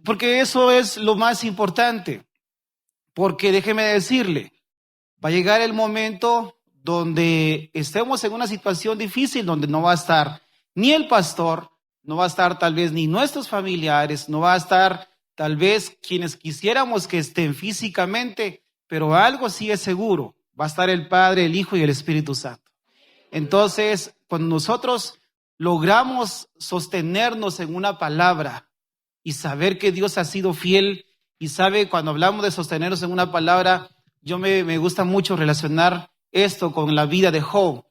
Porque eso es lo más importante. Porque déjeme decirle, va a llegar el momento donde estemos en una situación difícil, donde no va a estar ni el pastor, no va a estar tal vez ni nuestros familiares, no va a estar tal vez quienes quisiéramos que estén físicamente, pero algo sí es seguro, va a estar el Padre, el Hijo y el Espíritu Santo. Entonces, cuando nosotros logramos sostenernos en una palabra y saber que Dios ha sido fiel, y sabe, cuando hablamos de sostenernos en una palabra, yo me gusta mucho relacionar esto con la vida de Job.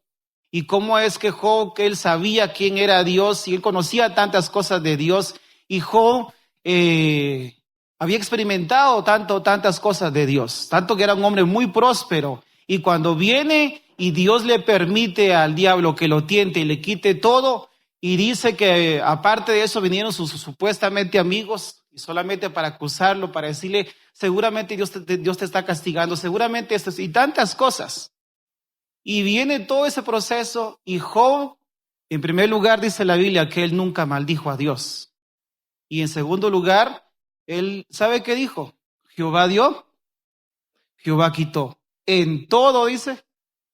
Y cómo es que Job, que él sabía quién era Dios y él conocía tantas cosas de Dios, y Job había experimentado tantas cosas de Dios, tanto que era un hombre muy próspero. Y cuando viene y Dios le permite al diablo que lo tiente y le quite todo, y dice que aparte de eso vinieron sus supuestamente amigos, y solamente para acusarlo, para decirle, seguramente Dios te está castigando, seguramente esto, y tantas cosas. Y viene todo ese proceso, y Job, en primer lugar, dice la Biblia que él nunca maldijo a Dios. Y en segundo lugar, él, ¿sabe qué dijo? Jehová dio, Jehová quitó. En todo, dice,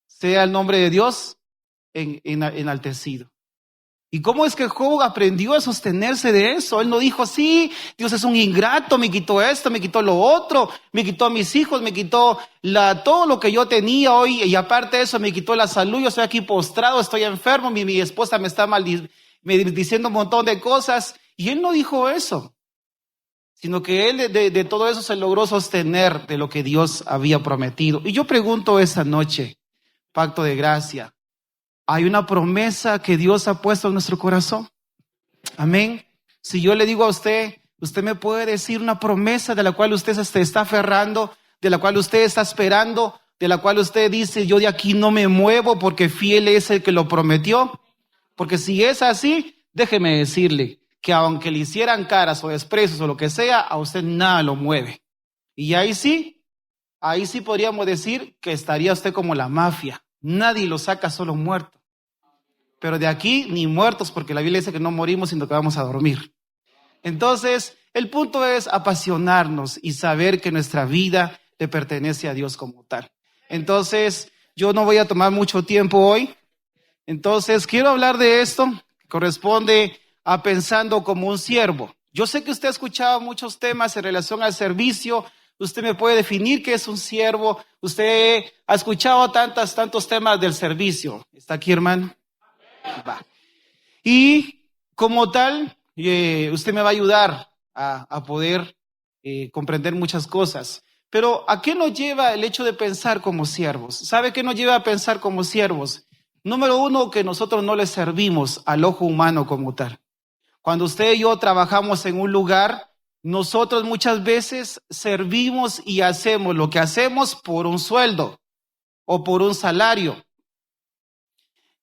sea el nombre de Dios enaltecido. ¿Y cómo es que Job aprendió a sostenerse de eso? Él no dijo, sí, Dios es un ingrato, me quitó esto, me quitó lo otro, me quitó a mis hijos, me quitó todo lo que yo tenía hoy, y aparte de eso me quitó la salud, yo estoy aquí postrado, estoy enfermo, mi esposa me está diciendo un montón de cosas. Y él no dijo eso, sino que él de todo eso se logró sostener de lo que Dios había prometido. Y yo pregunto esta noche, pacto de gracia, ¿hay una promesa que Dios ha puesto en nuestro corazón? Amén. Si yo le digo a usted, usted me puede decir una promesa de la cual usted se está aferrando, de la cual usted está esperando, de la cual usted dice, yo de aquí no me muevo porque fiel es el que lo prometió. Porque si es así, déjeme decirle que aunque le hicieran caras o desprecios o lo que sea, a usted nada lo mueve. Y ahí sí podríamos decir que estaría usted como la mafia. Nadie lo saca solo muerto. Pero de aquí ni muertos, porque la Biblia dice que no morimos, sino que vamos a dormir. Entonces, el punto es apasionarnos y saber que nuestra vida le pertenece a Dios como tal. Entonces, yo no voy a tomar mucho tiempo hoy. Entonces, quiero hablar de esto, que corresponde a pensando como un siervo. Yo sé que usted ha escuchado muchos temas en relación al servicio. Usted me puede definir qué es un siervo. Usted ha escuchado tantos temas del servicio. ¿Está aquí, hermano? Va. Y como tal, usted me va a ayudar a poder comprender muchas cosas. Pero ¿a qué nos lleva el hecho de pensar como siervos? ¿Sabe qué nos lleva a pensar como siervos? Número uno, que nosotros no le servimos al ojo humano como tal. Cuando usted y yo trabajamos en un lugar, nosotros muchas veces servimos y hacemos lo que hacemos por un sueldo o por un salario.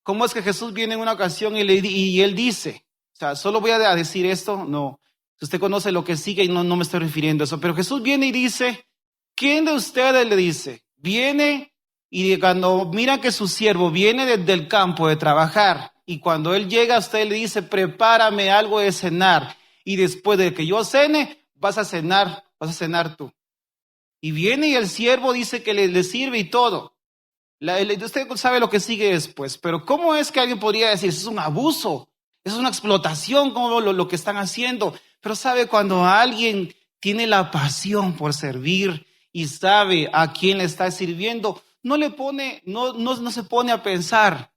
¿Cómo es que Jesús viene en una ocasión y él dice, o sea, solo voy a decir esto, no, usted conoce lo que sigue y no me estoy refiriendo a eso, pero Jesús viene y dice, ¿quién de ustedes le dice? Viene y cuando mira que su siervo viene desde el campo de trabajar y cuando él llega a usted le dice, prepárame algo de cenar y después de que yo cene, vas a cenar tú. Y viene y el siervo dice que le sirve y todo. Usted sabe lo que sigue después, pero ¿cómo es que alguien podría decir, eso es un abuso, eso es una explotación, como lo que están haciendo? Pero sabe, cuando alguien tiene la pasión por servir y sabe a quién le está sirviendo, no se pone a pensar,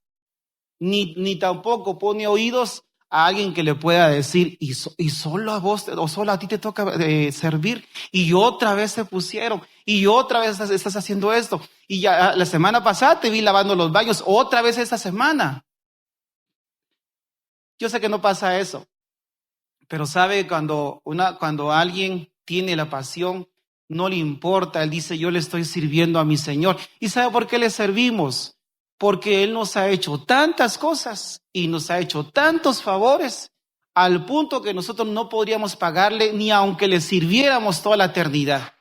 ni tampoco pone oídos a alguien que le pueda decir, y solo a vos, o solo a ti te toca servir, y otra vez te pusieron, y otra vez estás haciendo esto, y ya la semana pasada te vi lavando los baños, otra vez esta semana. Yo sé que no pasa eso, pero sabe, cuando alguien tiene la pasión, no le importa, él dice, yo le estoy sirviendo a mi Señor. ¿Y sabe por qué le servimos? Porque Él nos ha hecho tantas cosas y nos ha hecho tantos favores al punto que nosotros no podríamos pagarle ni aunque le sirviéramos toda la eternidad.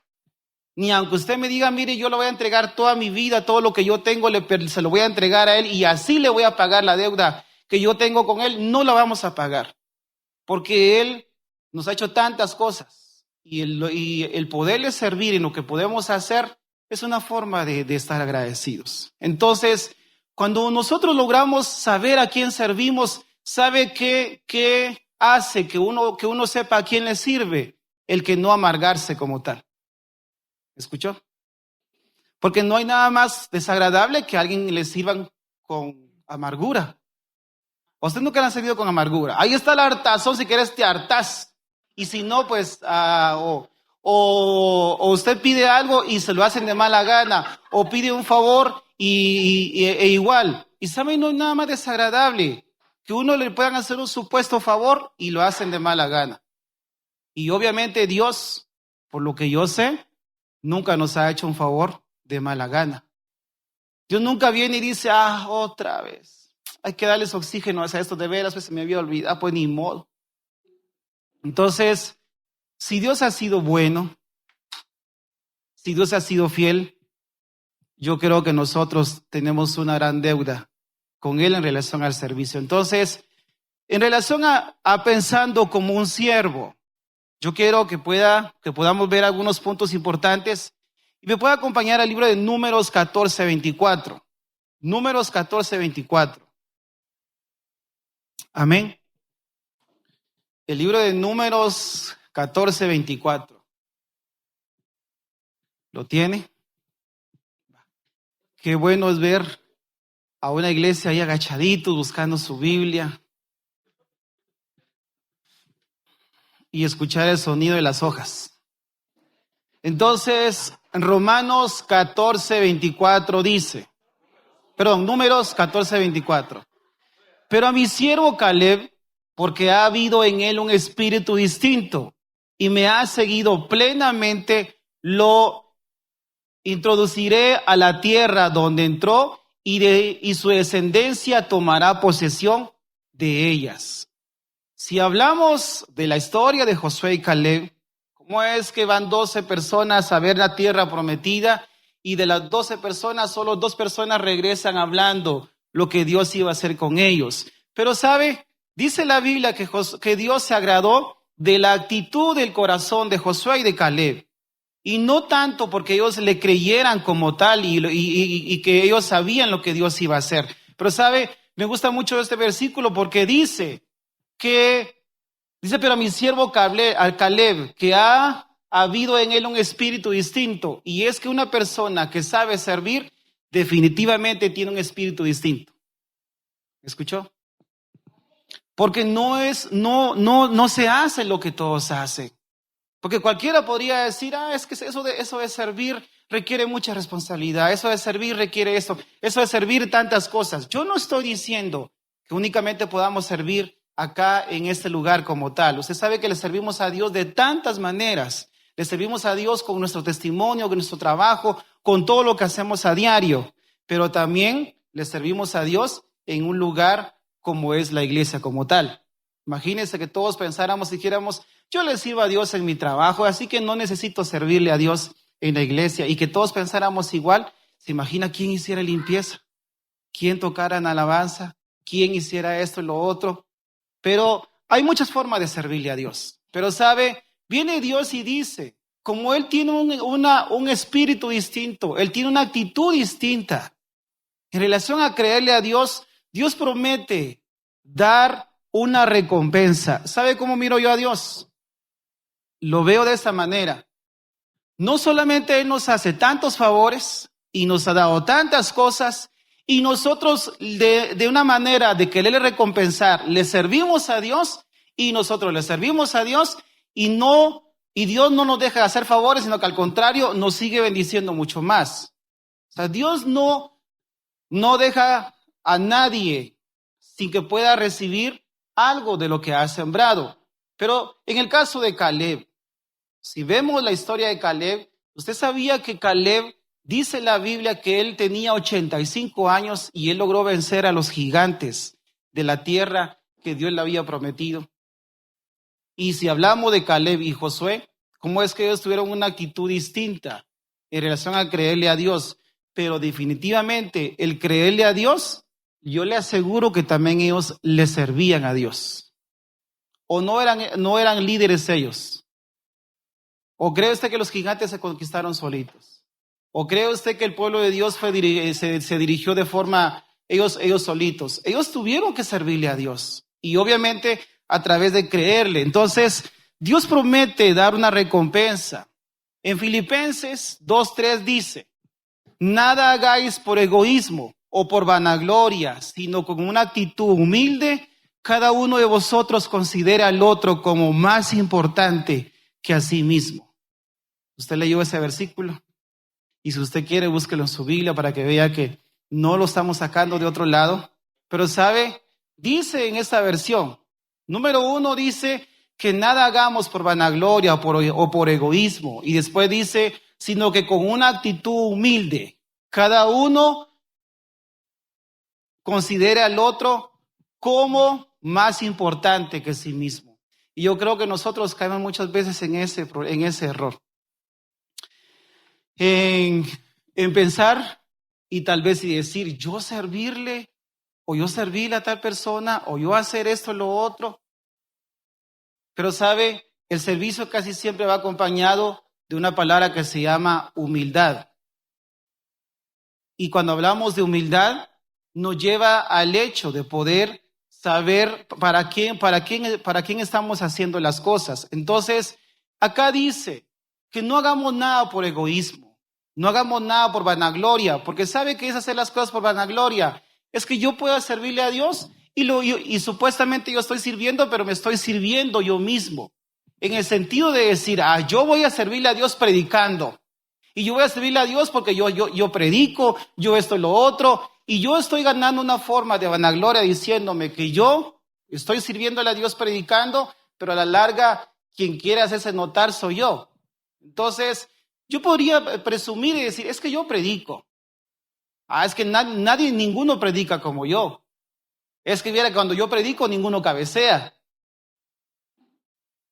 Ni aunque usted me diga, mire, yo le voy a entregar toda mi vida, todo lo que yo tengo, se lo voy a entregar a Él y así le voy a pagar la deuda que yo tengo con Él, no la vamos a pagar. Porque Él nos ha hecho tantas cosas. y el poderle servir en lo que podemos hacer es una forma de estar agradecidos. Entonces, cuando nosotros logramos saber a quién servimos, sabe qué hace que uno sepa a quién le sirve, el que no amargarse como tal. ¿Escuchó? Porque no hay nada más desagradable que a alguien le sirvan con amargura. ¿A usted nunca le han servido con amargura? Ahí está el hartazón, si quieres te hartás. Y si no, pues, o usted pide algo y se lo hacen de mala gana, o pide un favor e igual. Y saben, no hay nada más desagradable que uno le puedan hacer un supuesto favor y lo hacen de mala gana. Y obviamente Dios, por lo que yo sé, nunca nos ha hecho un favor de mala gana. Dios nunca viene y dice, otra vez, hay que darles oxígeno a esto, de veras, pues se me había olvidado, pues ni modo. Entonces, si Dios ha sido bueno, si Dios ha sido fiel, yo creo que nosotros tenemos una gran deuda con Él en relación al servicio. Entonces, en relación a pensando como un siervo, yo quiero que podamos ver algunos puntos importantes y me pueda acompañar al libro de Números 14:24. Números 14:24. Amén. El libro de Números 14:24. ¿Lo tiene? Qué bueno es ver a una iglesia ahí agachaditos buscando su Biblia y escuchar el sonido de las hojas. Entonces, Romanos 14:24 dice, Números 14:24. Pero a mi siervo Caleb, porque ha habido en él un espíritu distinto y me ha seguido plenamente, lo introduciré a la tierra donde entró y su descendencia tomará posesión de ellas. Si hablamos de la historia de Josué y Caleb, ¿cómo es que van 12 personas a ver la tierra prometida y de las 12 personas solo 2 personas regresan hablando lo que Dios iba a hacer con ellos? Pero sabe, dice la Biblia que Dios se agradó de la actitud del corazón de Josué y de Caleb. Y no tanto porque ellos le creyeran como tal y que ellos sabían lo que Dios iba a hacer. Pero sabe, me gusta mucho este versículo porque dice, pero a mi siervo Caleb, que ha habido en él un espíritu distinto. Y es que una persona que sabe servir, definitivamente tiene un espíritu distinto. ¿Escuchó? Porque no se hace lo que todos hacen. Porque cualquiera podría decir, es que eso de servir requiere mucha responsabilidad, eso de servir requiere esto, eso de servir tantas cosas. Yo no estoy diciendo que únicamente podamos servir acá en este lugar como tal. Usted sabe que le servimos a Dios de tantas maneras. Le servimos a Dios con nuestro testimonio, con nuestro trabajo, con todo lo que hacemos a diario. Pero también le servimos a Dios en un lugar como es la iglesia como tal. Imagínense que todos pensáramos y dijéramos, yo le sirvo a Dios en mi trabajo, así que no necesito servirle a Dios en la iglesia. Y que todos pensáramos igual. ¿Se imagina quién hiciera limpieza? ¿Quién tocara en alabanza? ¿Quién hiciera esto y lo otro? Pero hay muchas formas de servirle a Dios. Pero sabe, viene Dios y dice, como Él tiene un espíritu distinto, Él tiene una actitud distinta. En relación a creerle a Dios, Dios promete dar una recompensa. ¿Sabe cómo miro yo a Dios? Lo veo de esta manera. No solamente Él nos hace tantos favores y nos ha dado tantas cosas y nosotros de una manera de quererle recompensar, le servimos a Dios y nosotros le servimos a Dios y Dios no nos deja de hacer favores, sino que al contrario nos sigue bendiciendo mucho más. O sea, Dios no deja a nadie sin que pueda recibir algo de lo que ha sembrado. Pero en el caso de Caleb, si vemos la historia de Caleb, usted sabía que Caleb, dice la Biblia que él tenía 85 años y él logró vencer a los gigantes de la tierra que Dios le había prometido. Y si hablamos de Caleb y Josué, ¿cómo es que ellos tuvieron una actitud distinta en relación a creerle a Dios? Pero definitivamente el creerle a Dios, yo le aseguro que también ellos le servían a Dios. ¿O no eran líderes ellos? ¿O cree usted que los gigantes se conquistaron solitos? ¿O cree usted que el pueblo de Dios se dirigió de forma, ellos solitos? Ellos tuvieron que servirle a Dios. Y obviamente a través de creerle. Entonces, Dios promete dar una recompensa. En Filipenses 2:3 dice, nada hagáis por egoísmo o por vanagloria, sino con una actitud humilde, cada uno de vosotros considera al otro como más importante que a sí mismo. Usted leyó ese versículo y si usted quiere, búsquelo en su Biblia para que vea que no lo estamos sacando de otro lado. Pero sabe, dice en esta versión, número 1 dice que nada hagamos por vanagloria o por egoísmo. Y después dice, sino que con una actitud humilde, cada uno considere al otro como más importante que sí mismo. Y yo creo que nosotros caemos muchas veces en ese error. En pensar y tal vez y decir, yo servirle, o yo servirle a tal persona, o yo hacer esto o lo otro. Pero sabe, el servicio casi siempre va acompañado de una palabra que se llama humildad. Y cuando hablamos de humildad, nos lleva al hecho de poder saber para quién estamos haciendo las cosas. Entonces, acá dice que no hagamos nada por egoísmo, no hagamos nada por vanagloria, porque sabe que es hacer las cosas por vanagloria. Es que yo pueda servirle a Dios y supuestamente yo estoy sirviendo, pero me estoy sirviendo yo mismo. En el sentido de decir, yo voy a servirle a Dios predicando. Y yo voy a servirle a Dios porque yo predico, yo esto y lo otro. Y yo estoy ganando una forma de vanagloria diciéndome que yo estoy sirviéndole a Dios predicando, pero a la larga quien quiere hacerse notar soy yo. Entonces, yo podría presumir y decir, es que yo predico. Es que ninguno predica como yo. Es que viera, cuando yo predico, ninguno cabecea.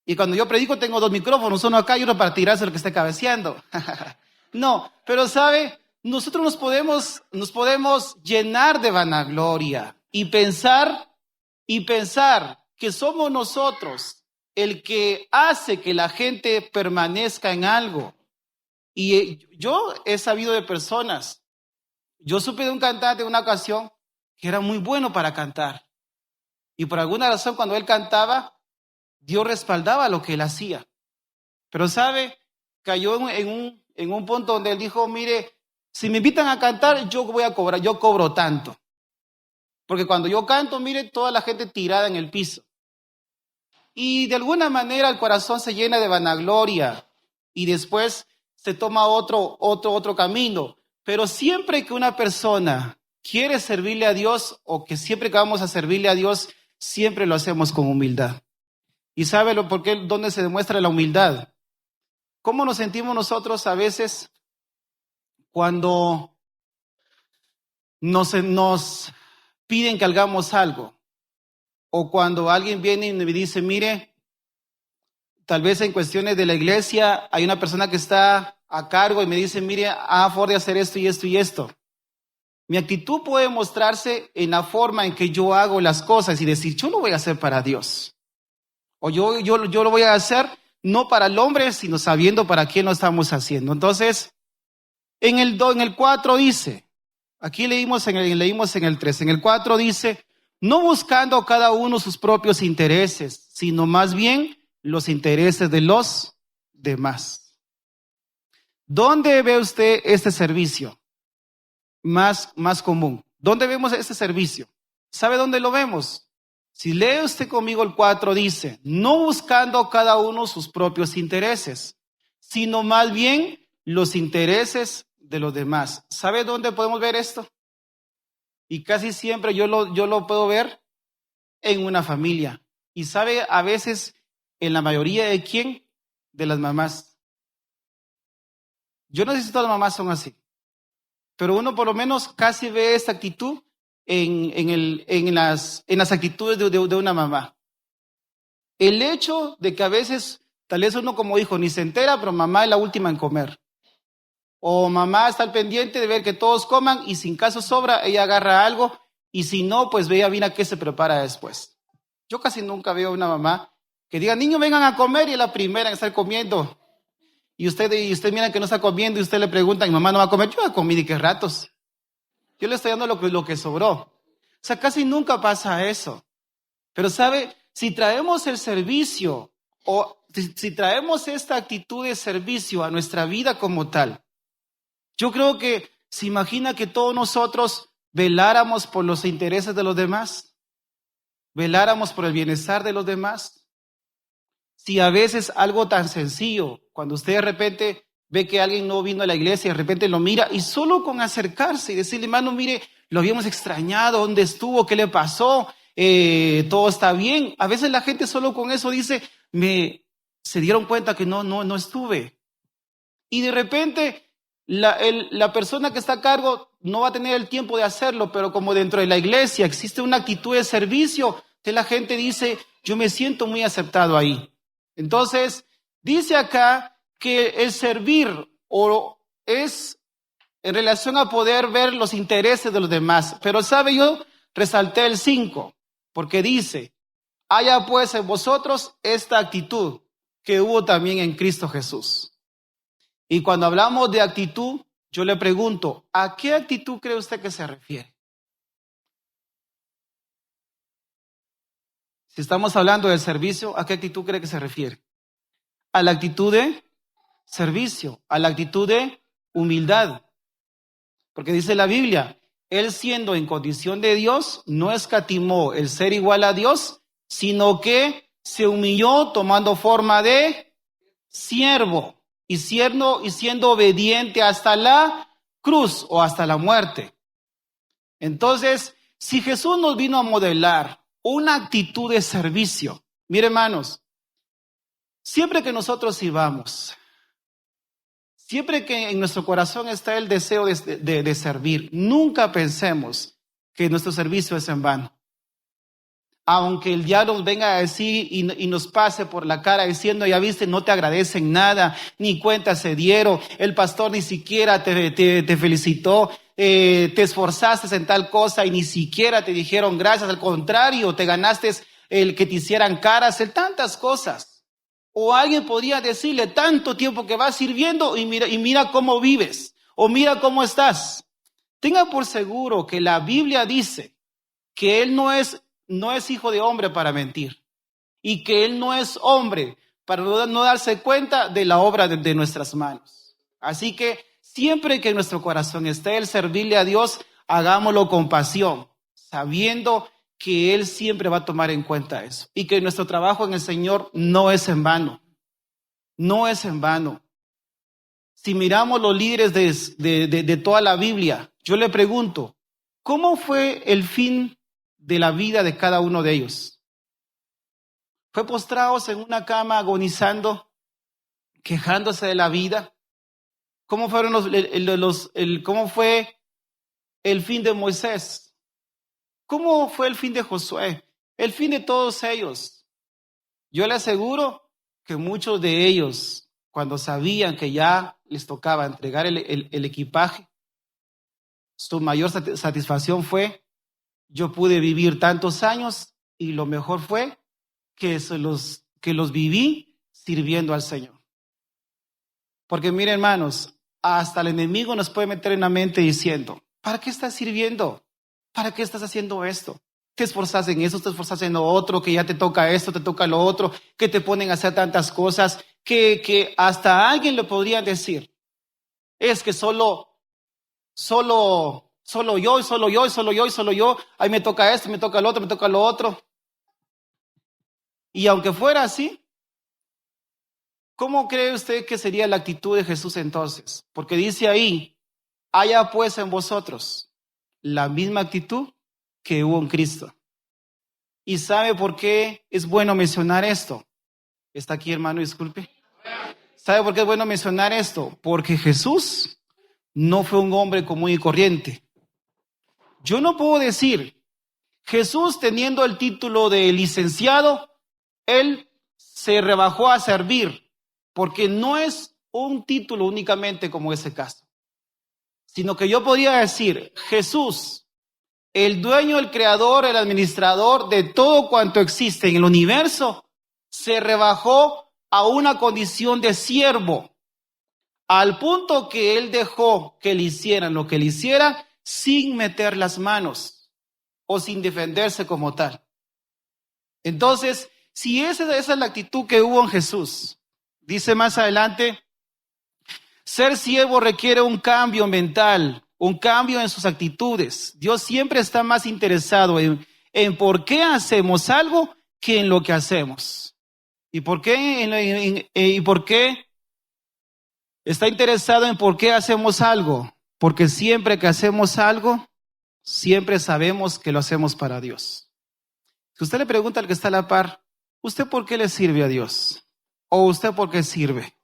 Y cuando yo predico, tengo 2 micrófonos, uno acá y uno para tirarse al que esté cabeceando. No, pero sabe, nosotros nos podemos llenar de vanagloria y pensar que somos nosotros el que hace que la gente permanezca en algo. Y yo he sabido de personas, yo supe de un cantante en una ocasión que era muy bueno para cantar. Y por alguna razón cuando él cantaba, Dios respaldaba lo que él hacía. Pero sabe, cayó en un punto donde él dijo, mire, si me invitan a cantar, yo voy a cobrar, yo cobro tanto. Porque cuando yo canto, mire, toda la gente tirada en el piso. Y de alguna manera el corazón se llena de vanagloria y después se toma otro camino. Pero siempre que una persona quiere servirle a Dios o que siempre que vamos a servirle a Dios, siempre lo hacemos con humildad. ¿Y sabe dónde se demuestra la humildad? ¿Cómo nos sentimos nosotros a veces cuando nos piden que hagamos algo? O cuando alguien viene y me dice, mire, tal vez en cuestiones de la iglesia hay una persona que está a cargo y me dice, mire, a favor de hacer esto y esto y esto. Mi actitud puede mostrarse en la forma en que yo hago las cosas y decir, yo lo voy a hacer para Dios. O yo lo voy a hacer no para el hombre, sino sabiendo para quién lo estamos haciendo. Entonces, en el 4 dice, aquí leímos en el 3, en el 4 dice, no buscando cada uno sus propios intereses, sino más bien los intereses de los demás. ¿Dónde ve usted este servicio más común? ¿Dónde vemos este servicio? ¿Sabe dónde lo vemos? Si lee usted conmigo el 4 dice, no buscando cada uno sus propios intereses, sino más bien los intereses de los demás. ¿Sabe dónde podemos ver esto? Y casi siempre yo lo puedo ver en una familia. Y sabe, a veces, en la mayoría de quién, de las mamás. Yo no sé si todas las mamás son así, pero uno por lo menos casi ve esta actitud en las actitudes de una mamá. El hecho de que a veces, tal vez uno como hijo ni se entera, pero mamá es la última en comer. O mamá está al pendiente de ver que todos coman y si en caso sobra, ella agarra algo y si no, pues vea bien a qué se prepara después. Yo casi nunca veo una mamá que diga, niños vengan a comer y es la primera en estar comiendo. y usted mira que no está comiendo y usted le pregunta, mi mamá no va a comer, yo ya comí de qué ratos. Yo le estoy dando lo que sobró. O sea, casi nunca pasa eso. Pero sabe, si traemos el servicio o si traemos esta actitud de servicio a nuestra vida como tal, yo creo que se imagina que todos nosotros veláramos por los intereses de los demás, veláramos por el bienestar de los demás. Si a veces algo tan sencillo, cuando usted de repente ve que alguien no vino a la iglesia, de repente lo mira y solo con acercarse y decirle, hermano, mire, lo habíamos extrañado, ¿dónde estuvo? ¿Qué le pasó? Todo está bien. A veces la gente solo con eso dice, se dieron cuenta que no estuve. Y de repente la persona que está a cargo no va a tener el tiempo de hacerlo, pero como dentro de la iglesia existe una actitud de servicio, que la gente dice, yo me siento muy aceptado ahí. Entonces, dice acá que el servir es en relación a poder ver los intereses de los demás. Pero sabe, yo resalté el 5, porque dice, haya pues en vosotros esta actitud que hubo también en Cristo Jesús. Y cuando hablamos de actitud, yo le pregunto, ¿a qué actitud cree usted que se refiere? Si estamos hablando del servicio, ¿a qué actitud cree que se refiere? A la actitud de servicio, a la actitud de humildad. Porque dice la Biblia, él siendo en condición de Dios, no escatimó el ser igual a Dios, sino que se humilló tomando forma de siervo y siendo obediente hasta la cruz o hasta la muerte. Entonces, si Jesús nos vino a modelar una actitud de servicio, mire hermanos, siempre que nosotros sirvamos, siempre que en nuestro corazón está el deseo de servir, nunca pensemos que nuestro servicio es en vano. Aunque el diablo nos venga a decir y nos pase por la cara diciendo, ya viste, no te agradecen nada, ni cuenta se dieron, el pastor ni siquiera te felicitó, te esforzaste en tal cosa y ni siquiera te dijeron gracias, al contrario, te ganaste el que te hicieran caras, tantas cosas. O alguien podría decirle tanto tiempo que vas sirviendo y mira cómo vives, o mira cómo estás. Tenga por seguro que la Biblia dice que Él no es hijo de hombre para mentir y que Él no es hombre para no darse cuenta de la obra de nuestras manos. Así que siempre que en nuestro corazón esté el servirle a Dios, hagámoslo con pasión, sabiendo que Él siempre va a tomar en cuenta eso y que nuestro trabajo en el Señor no es en vano, no es en vano. Si miramos los líderes de toda la Biblia, yo le pregunto, ¿cómo fue el fin de la vida de cada uno de ellos? ¿Fue postrados en una cama agonizando, quejándose de la vida? ¿Cómo fueron cómo fue el fin de Moisés? ¿Cómo fue el fin de Josué? El fin de todos ellos. Yo le aseguro que muchos de ellos, cuando sabían que ya les tocaba entregar el equipaje, su mayor satisfacción fue, yo pude vivir tantos años y lo mejor fue que los viví sirviendo al Señor. Porque miren hermanos, hasta el enemigo nos puede meter en la mente diciendo, ¿para qué estás sirviendo? ¿Para qué estás haciendo esto? Te esforzas en eso, te esforzas en lo otro, que ya te toca esto, te toca lo otro, que te ponen a hacer tantas cosas, que hasta a alguien le podrían decir, es que solo yo, ahí me toca esto, me toca lo otro, me toca lo otro. Y aunque fuera así, ¿cómo cree usted que sería la actitud de Jesús entonces? Porque dice ahí, haya pues en vosotros la misma actitud que hubo en Cristo. ¿Y sabe por qué es bueno mencionar esto? ¿Está aquí, hermano? Disculpe. ¿Sabe por qué es bueno mencionar esto? Porque Jesús no fue un hombre común y corriente. Yo no puedo decir, Jesús teniendo el título de licenciado, Él se rebajó a servir, porque no es un título únicamente como ese caso, sino que yo podría decir, Jesús, el dueño, el creador, el administrador de todo cuanto existe en el universo, se rebajó a una condición de siervo al punto que él dejó que le hicieran lo que le hicieran sin meter las manos o sin defenderse como tal. Entonces, si esa es la actitud que hubo en Jesús, dice más adelante, ser siervo requiere un cambio mental, un cambio en sus actitudes. Dios siempre está más interesado en por qué hacemos algo que en lo que hacemos. ¿Y por qué? ¿Y por qué está interesado en por qué hacemos algo? Porque siempre que hacemos algo, siempre sabemos que lo hacemos para Dios. Si usted le pregunta al que está a la par, ¿usted por qué le sirve a Dios? ¿O usted por qué sirve?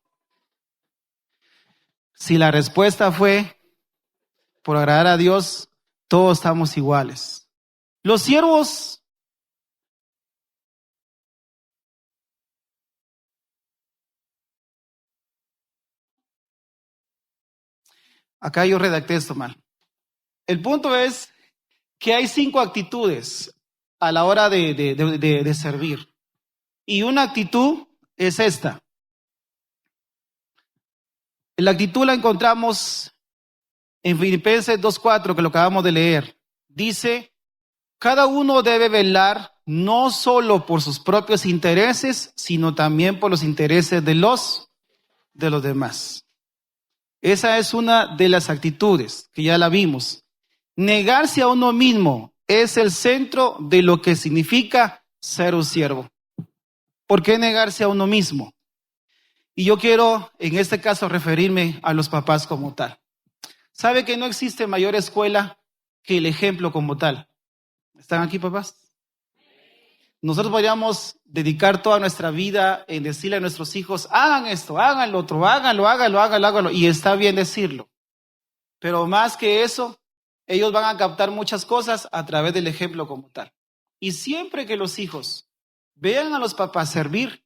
Si la respuesta fue por agradar a Dios, todos estamos iguales. Los siervos, acá yo redacté esto mal. El punto es que hay 5 actitudes a la hora de servir. Y una actitud es esta. La actitud la encontramos en Filipenses 2:4, que lo acabamos de leer. Dice, cada uno debe velar no solo por sus propios intereses, sino también por los intereses de los demás. Esa es una de las actitudes que ya la vimos. Negarse a uno mismo es el centro de lo que significa ser un siervo. ¿Por qué negarse a uno mismo? Y yo quiero, en este caso, referirme a los papás como tal. ¿Sabe que no existe mayor escuela que el ejemplo como tal? ¿Están aquí, papás? Nosotros podríamos dedicar toda nuestra vida en decirle a nuestros hijos, hagan esto, hagan lo otro, háganlo, y está bien decirlo. Pero más que eso, ellos van a captar muchas cosas a través del ejemplo como tal. Y siempre que los hijos vean a los papás servir,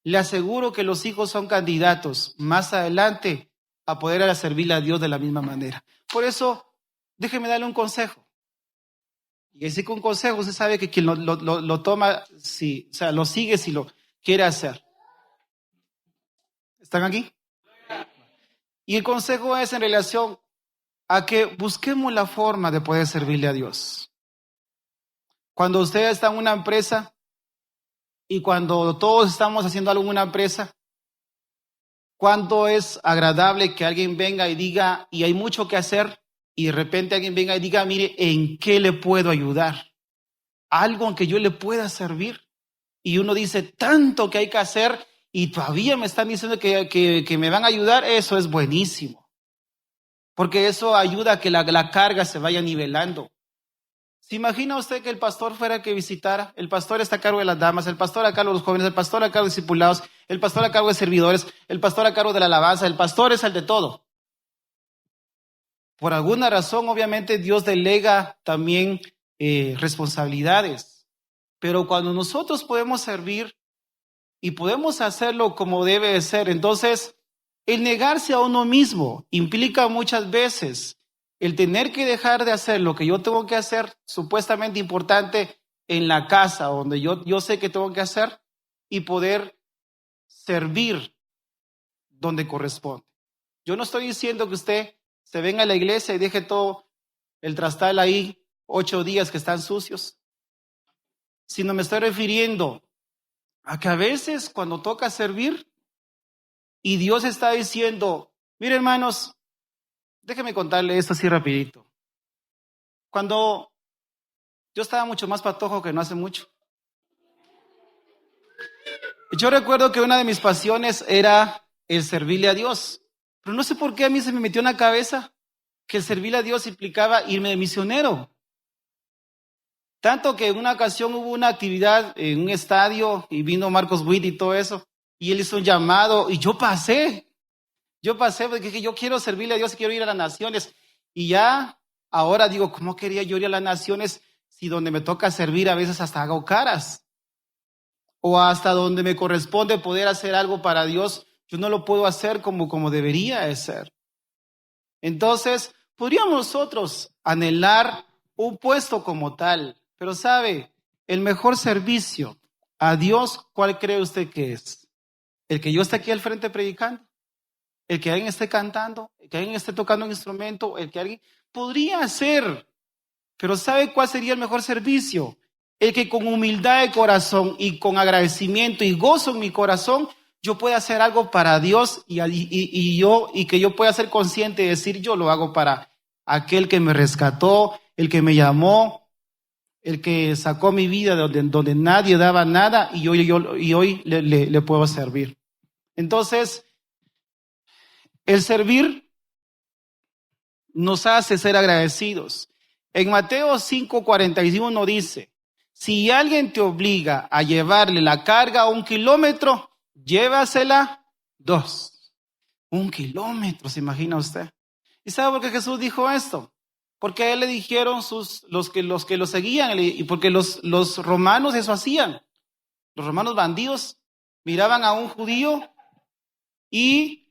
le aseguro que los hijos son candidatos más adelante a poder servirle a Dios de la misma manera. Por eso, déjeme darle un consejo. Y así que un consejo, usted sabe que quien lo toma, si, o sea, lo sigue si lo quiere hacer. ¿Están aquí? Y el consejo es en relación a que busquemos la forma de poder servirle a Dios. Cuando usted está en una empresa y cuando todos estamos haciendo algo en una empresa, ¿cuánto es agradable que alguien venga y diga, y hay mucho que hacer, y de repente alguien venga y diga, mire, ¿en qué le puedo ayudar? Algo en que yo le pueda servir. Y uno dice, tanto que hay que hacer y todavía me están diciendo que me van a ayudar. Eso es buenísimo. Porque eso ayuda a que la carga se vaya nivelando. ¿Se imagina usted que el pastor fuera el que visitara? El pastor está a cargo de las damas, el pastor a cargo de los jóvenes, el pastor a cargo de discipulados, el pastor a cargo de servidores, el pastor a cargo de la alabanza, el pastor es el de todo. Por alguna razón, obviamente, Dios delega también responsabilidades. Pero cuando nosotros podemos servir y podemos hacerlo como debe de ser, entonces el negarse a uno mismo implica muchas veces el tener que dejar de hacer lo que yo tengo que hacer, supuestamente importante en la casa, donde yo sé que tengo que hacer, y poder servir donde corresponde. Yo no estoy diciendo que usted se venga a la iglesia y deje todo el trastal ahí 8 días que están sucios, sino me estoy refiriendo a que a veces cuando toca servir y Dios está diciendo, mire hermanos, déjeme contarle esto así rapidito. Cuando yo estaba mucho más patojo que no hace mucho, yo recuerdo que una de mis pasiones era el servirle a Dios, pero no sé por qué a mí se me metió en la cabeza que el servirle a Dios implicaba irme de misionero. Tanto que en una ocasión hubo una actividad en un estadio y vino Marcos Witt y todo eso, y él hizo un llamado y yo pasé porque dije, yo quiero servirle a Dios y quiero ir a las naciones. Y ya ahora digo, ¿cómo quería yo ir a las naciones si donde me toca servir a veces hasta hago caras? O hasta donde me corresponde poder hacer algo para Dios, yo no lo puedo hacer como debería de ser. Entonces, podríamos nosotros anhelar un puesto como tal, pero sabe, el mejor servicio a Dios, ¿cuál cree usted que es? ¿El que yo esté aquí al frente predicando? el que alguien esté cantando, el que alguien esté tocando un instrumento, el que alguien podría hacer. Pero ¿sabe cuál sería el mejor servicio? El que con humildad de corazón y con agradecimiento y gozo en mi corazón, yo pueda hacer algo para Dios y que yo pueda ser consciente de decir, yo lo hago para aquel que me rescató, el que me llamó, el que sacó mi vida donde nadie daba nada y hoy le puedo servir. Entonces, el servir nos hace ser agradecidos. En Mateo 5:41 dice, si alguien te obliga a llevarle la carga 1 kilómetro, llévasela 2. 1 kilómetro, ¿se imagina usted? ¿Y sabe por qué Jesús dijo esto? Porque a él le dijeron los que lo seguían, y porque los romanos eso hacían. Los romanos bandidos miraban a un judío y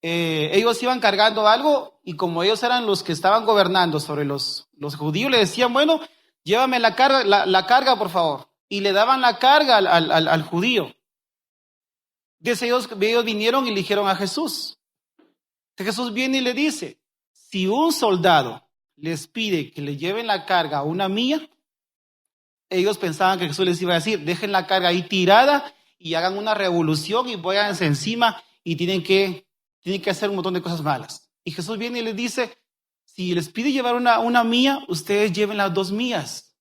ellos iban cargando algo, y como ellos eran los que estaban gobernando sobre los judíos, le decían, bueno, llévame la carga, por favor. Y le daban la carga al judío. Ellos vinieron y le dijeron a Jesús. Jesús viene y le dice, si un soldado les pide que le lleven la carga a una milla, ellos pensaban que Jesús les iba a decir, dejen la carga ahí tirada y hagan una revolución y váyanse encima y tienen que hacer un montón de cosas malas. Y Jesús viene y les dice, si les pide llevar una milla, ustedes lleven las 2 millas.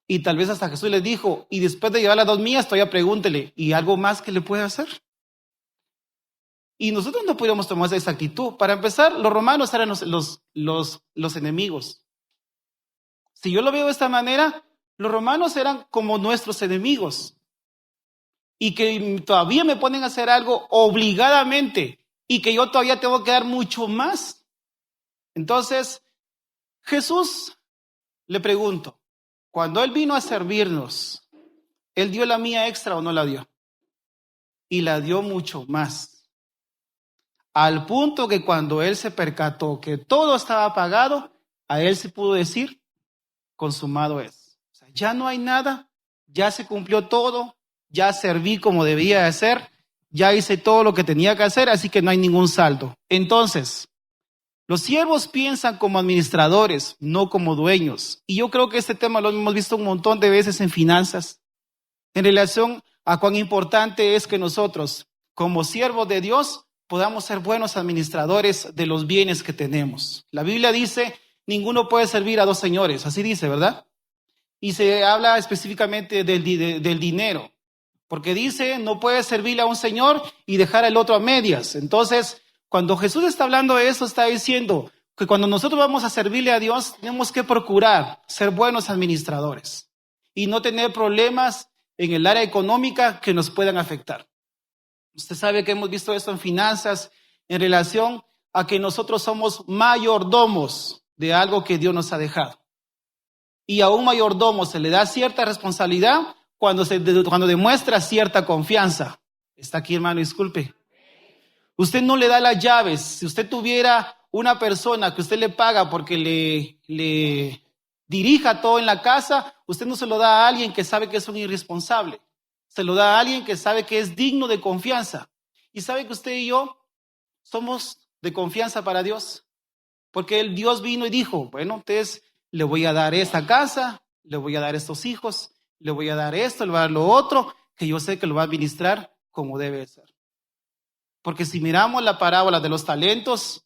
Y tal vez hasta Jesús les dijo, y después de llevar las 2 millas, todavía pregúntele, ¿y algo más que le puede hacer? Y nosotros no podíamos tomar esa actitud. Para empezar, los romanos eran los enemigos. Si yo lo veo de esta manera, los romanos eran como nuestros enemigos. Y que todavía me ponen a hacer algo obligadamente y que yo todavía tengo que dar mucho más. Entonces, Jesús, le pregunto, cuando Él vino a servirnos, ¿Él dio la mía extra o no la dio? Y la dio mucho más. Al punto que cuando Él se percató que todo estaba pagado, a Él se pudo decir, consumado es. O sea, ya no hay nada, ya se cumplió todo, ya serví como debía de ser, ya hice todo lo que tenía que hacer, así que no hay ningún saldo. Entonces, los siervos piensan como administradores, no como dueños. Y yo creo que este tema lo hemos visto un montón de veces en finanzas, en relación a cuán importante es que nosotros, como siervos de Dios, podamos ser buenos administradores de los bienes que tenemos. La Biblia dice, ninguno puede servir a 2 señores, así dice, ¿verdad? Y se habla específicamente del dinero, porque dice, no puedes servirle a un señor y dejar al otro a medias. Entonces, cuando Jesús está hablando de eso, está diciendo que cuando nosotros vamos a servirle a Dios, tenemos que procurar ser buenos administradores y no tener problemas en el área económica que nos puedan afectar. Usted sabe que hemos visto esto en finanzas en relación a que nosotros somos mayordomos de algo que Dios nos ha dejado. Y a un mayordomo se le da cierta responsabilidad cuando demuestra cierta confianza. Está aquí, hermano, disculpe. Usted no le da las llaves. Si usted tuviera una persona que usted le paga porque le dirija todo en la casa, usted no se lo da a alguien que sabe que es un irresponsable. Se lo da a alguien que sabe que es digno de confianza. Y sabe que usted y yo somos de confianza para Dios. Porque el Dios vino y dijo, bueno, entonces le voy a dar esta casa, le voy a dar estos hijos, le voy a dar esto, le voy a dar lo otro, que yo sé que lo va a administrar como debe ser. Porque si miramos la parábola de los talentos,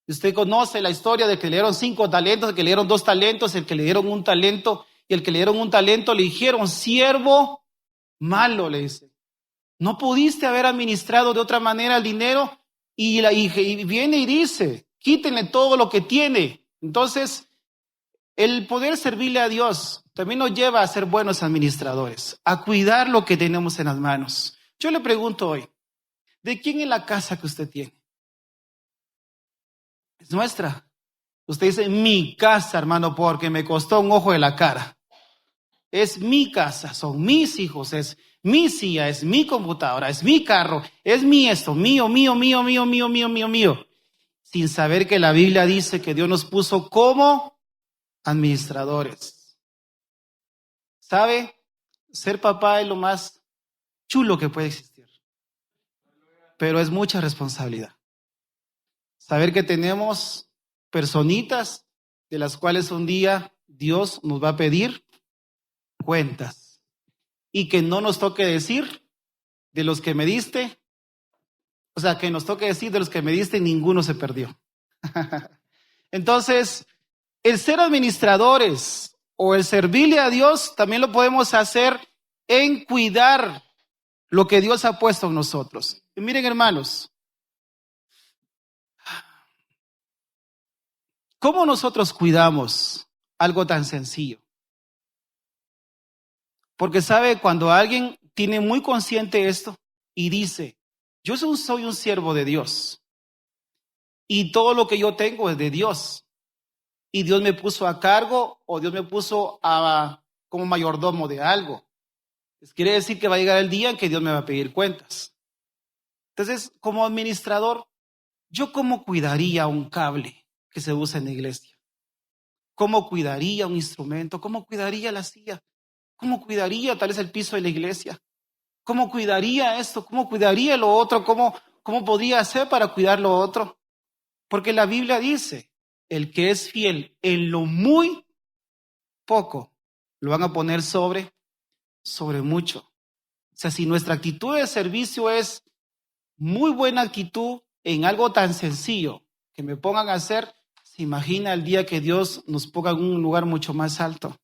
usted conoce la historia de que le dieron 5 talentos, el que le dieron 2 talentos, el que le dieron 1 talento, y el que le dieron 1 talento le dijeron, siervo malo, le dice. No pudiste haber administrado de otra manera el dinero, y viene y dice, quítenle todo lo que tiene. Entonces, el poder servirle a Dios también nos lleva a ser buenos administradores, a cuidar lo que tenemos en las manos. Yo le pregunto hoy, ¿de quién es la casa que usted tiene? Es nuestra. Usted dice, mi casa, hermano, porque me costó un ojo de la cara. Es mi casa, son mis hijos, es mi silla, es mi computadora, es mi carro, es mi esto, mío, mío, mío, mío, mío, mío, mío, mío. Sin saber que la Biblia dice que Dios nos puso como administradores. ¿Sabe? Ser papá es lo más chulo que puede existir. pero es mucha responsabilidad. Saber que tenemos personitas de las cuales un día Dios nos va a pedir cuentas y que no nos toque decir de los que me diste, o sea, que nos toque decir de los que me diste, ninguno se perdió. Entonces, el ser administradores o el servirle a Dios también lo podemos hacer en cuidar lo que Dios ha puesto en nosotros. Y miren, hermanos, ¿cómo nosotros cuidamos algo tan sencillo? Porque sabe, cuando alguien tiene muy consciente esto y dice, yo soy un siervo de Dios y todo lo que yo tengo es de Dios y Dios me puso a cargo o Dios me puso como mayordomo de algo. Quiere decir que va a llegar el día en que Dios me va a pedir cuentas. Entonces, como administrador, ¿yo cómo cuidaría un cable que se usa en la iglesia? ¿Cómo cuidaría un instrumento? ¿Cómo cuidaría la silla? ¿Cómo cuidaría tal vez el piso de la iglesia? ¿Cómo cuidaría esto? ¿Cómo cuidaría lo otro? ¿Cómo podría hacer para cuidar lo otro? Porque la Biblia dice, el que es fiel en lo muy poco, lo van a poner sobre mucho. O sea, si nuestra actitud de servicio es muy buena actitud en algo tan sencillo que me pongan a hacer, se imagina el día que Dios nos ponga en un lugar mucho más alto.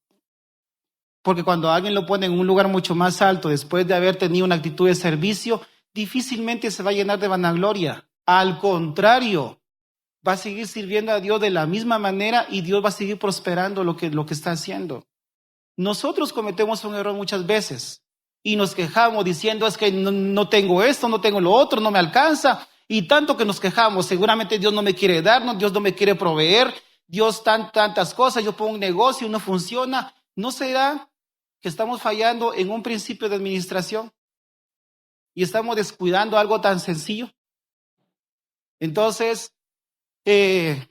Porque cuando alguien lo pone en un lugar mucho más alto, después de haber tenido una actitud de servicio, difícilmente se va a llenar de vanagloria. Al contrario, va a seguir sirviendo a Dios de la misma manera y Dios va a seguir prosperando lo que está haciendo. Nosotros cometemos un error muchas veces y nos quejamos diciendo es que no tengo esto, no tengo lo otro, no me alcanza. Y tanto que nos quejamos, seguramente Dios no me quiere dar, Dios no me quiere proveer, Dios tantas cosas, yo pongo un negocio y no funciona. ¿No será que estamos fallando en un principio de administración y estamos descuidando algo tan sencillo? Entonces, hay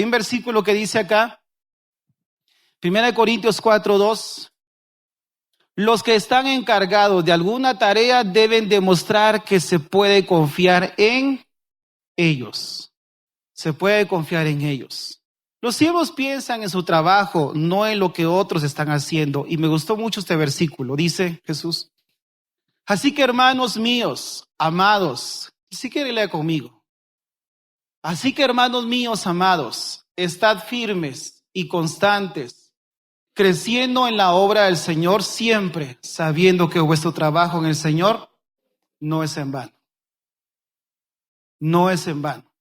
un versículo que dice acá, 1 Corintios 4:2, los que están encargados de alguna tarea deben demostrar que se puede confiar en ellos. Se puede confiar en ellos. Los siervos piensan en su trabajo, no en lo que otros están haciendo. Y me gustó mucho este versículo, dice Jesús. Así que, hermanos míos, amados, si quiere leer conmigo. Así que, hermanos míos, amados, estad firmes y constantes, creciendo en la obra del Señor siempre, sabiendo que vuestro trabajo en el Señor no es en vano. No es en vano.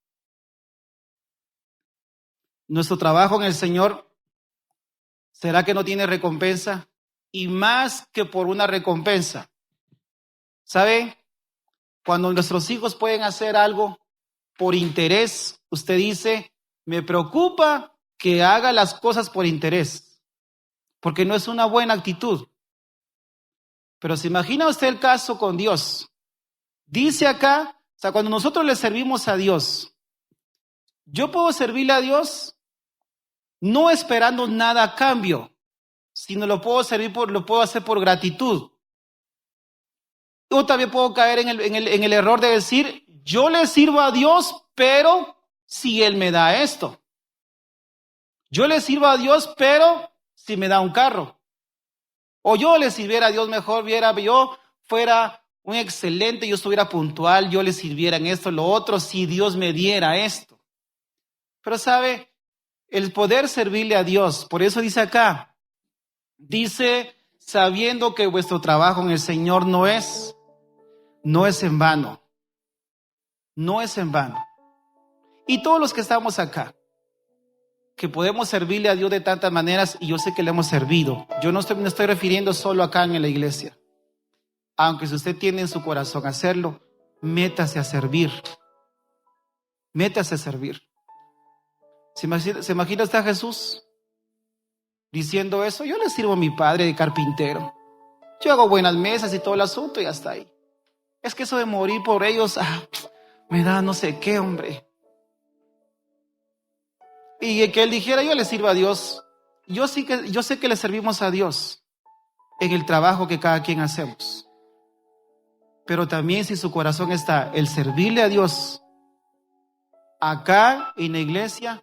Nuestro trabajo en el Señor, ¿será que no tiene recompensa? Y más que por una recompensa. ¿Sabe? Cuando nuestros hijos pueden hacer algo por interés, usted dice, me preocupa que haga las cosas por interés, porque no es una buena actitud. Pero se imagina usted el caso con Dios. Dice acá, o sea, cuando nosotros le servimos a Dios, yo puedo servirle a Dios no esperando nada a cambio, sino lo puedo hacer por gratitud. Yo también puedo caer en el error de decir, yo le sirvo a Dios, pero si Él me da esto. Yo le sirvo a Dios, pero si me da un carro. O yo le sirviera a Dios mejor, yo fuera un excelente, yo estuviera puntual, yo le sirviera en esto, lo otro, si Dios me diera esto. Pero sabe, el poder servirle a Dios, por eso dice acá, dice, sabiendo que vuestro trabajo en el Señor no es en vano. No es en vano. Y todos los que estamos acá, que podemos servirle a Dios de tantas maneras, y yo sé que le hemos servido. Yo no estoy refiriendo solo acá en la iglesia. Aunque si usted tiene en su corazón hacerlo, métase a servir. Métase a servir. ¿Se imagina usted a Jesús diciendo eso? Yo le sirvo a mi padre de carpintero. Yo hago buenas mesas y todo el asunto y hasta ahí. Es que eso de morir por ellos, me da no sé qué, hombre. Y que él dijera, yo le sirvo a Dios. Yo sé que le servimos a Dios en el trabajo que cada quien hacemos. pero también si su corazón está el servirle a Dios acá en la iglesia,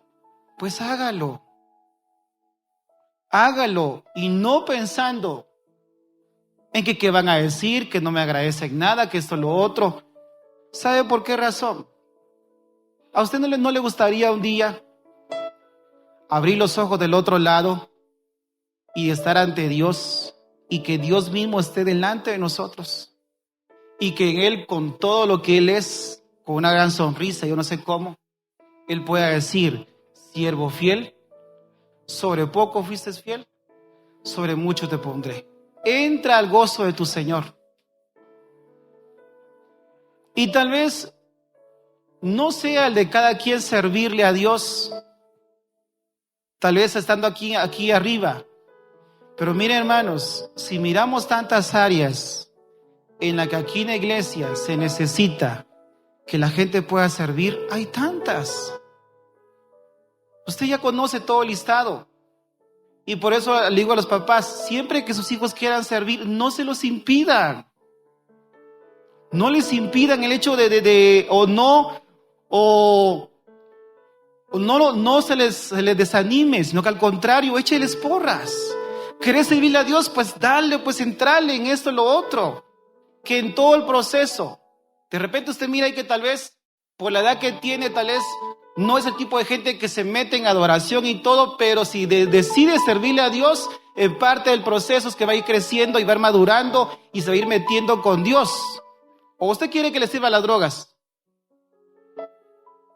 pues hágalo. Hágalo y no pensando en que qué van a decir, que no me agradecen nada, que esto lo otro. ¿Sabe por qué razón? ¿A usted no le gustaría un día abrir los ojos del otro lado y estar ante Dios y que Dios mismo esté delante de nosotros? Y que en Él, con todo lo que Él es, con una gran sonrisa, yo no sé cómo, Él pueda decir: siervo fiel, sobre poco fuiste fiel, sobre mucho te pondré. Entra al gozo de tu Señor. Y tal vez no sea el de cada quien servirle a Dios, tal vez estando aquí arriba. Pero miren, hermanos, si miramos tantas áreas en las que aquí en la iglesia se necesita que la gente pueda servir, hay tantas. Usted ya conoce todo el listado. Y por eso le digo a los papás, siempre que sus hijos quieran servir, no se los impidan. No les impidan el hecho no se les desanime, sino que al contrario, écheles porras. ¿Querés servirle a Dios? Pues dale, pues entrale en esto y lo otro. Que en todo el proceso, de repente usted mira y que tal vez, por la edad que tiene, tal vez no es el tipo de gente que se mete en adoración y todo, pero si decide servirle a Dios, en parte del proceso es que va a ir creciendo y va a ir madurando y se va a ir metiendo con Dios. ¿O usted quiere que le sirva las drogas?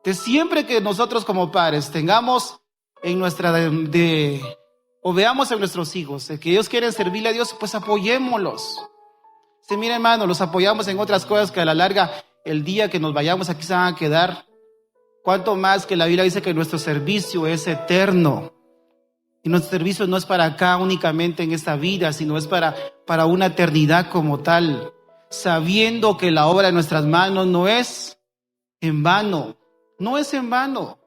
De siempre que nosotros como padres tengamos en nuestra o veamos en nuestros hijos que ellos quieren servirle a Dios, pues apoyémoslos. Sí, mira, hermano, los apoyamos en otras cosas que a la larga, el día que nos vayamos aquí se van a quedar. Cuanto más que la Biblia dice que nuestro servicio es eterno. Y nuestro servicio no es para acá únicamente en esta vida, sino es para una eternidad como tal. Sabiendo que la obra de nuestras manos no es en vano. No es en vano.